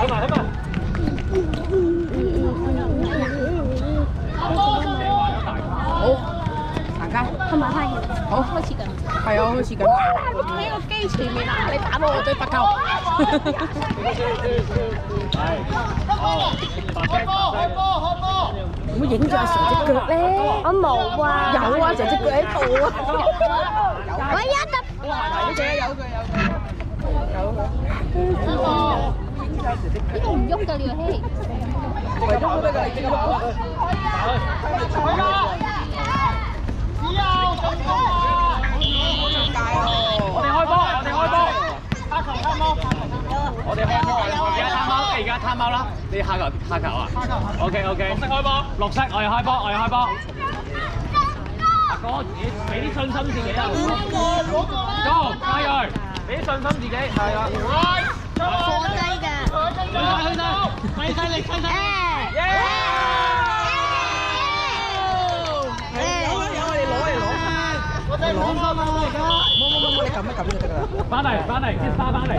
好，行街。同埋係好，開始緊。係啊，開始緊。我企喺個機前面啊！你打到我對白球。唔好影住阿 Sir 隻腳咧。我冇啊。有啊，成隻腳喺度啊。我一得。有嘅，有嘅，有嘅。呢個唔喐㗎，呢個戲。為咗好得㗎，你自己喐。我哋開波，而家攤貓啦！你下球啊 ？OK。綠色開波，綠色我哋開波。阿哥，俾啲信心自己啊！go， 加油！俾啲信心自己，係啊！放低㗎。去晒力！你撳就得㗎啦。翻嚟，接沙翻嚟，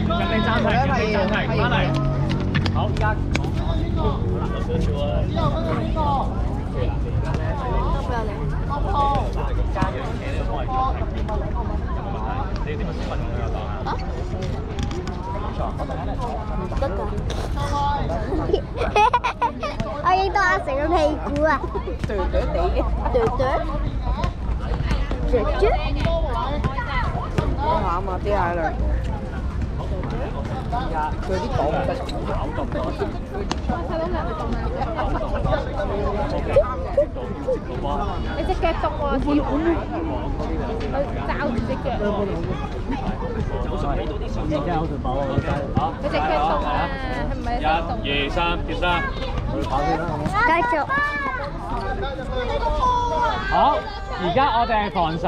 人哋暫停，翻嚟。好，而家好啦，有少少啊。加樣嘢你都幫我哋做，你點樣先運用佢個檔啊？得㗎。我影到阿成個屁股啊！對地。我下啊嘛，跌下啦。佢啲講唔得，搞咁多。你隻腳凍喎，佢罩住隻腳。你隻腳凍啊？係咪手凍？1、2、3，接生。繼續。好，而家我哋係防守。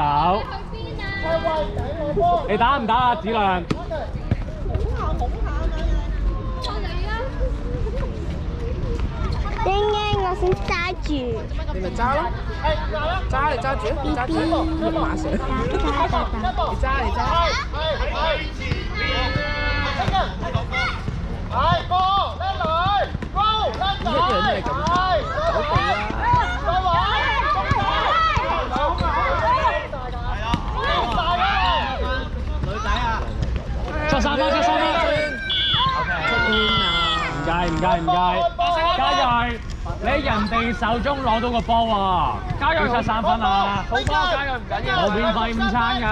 你打唔打啊，子亮？我想揸住。你咪揸咯，揸住，碌馬上。你揸。一樣都係咁，走地啦。出三分。唔介，加油！你喺人哋手中攞到個波喎，加油出3分啊！好波，加油唔緊要，冇免費午餐㗎。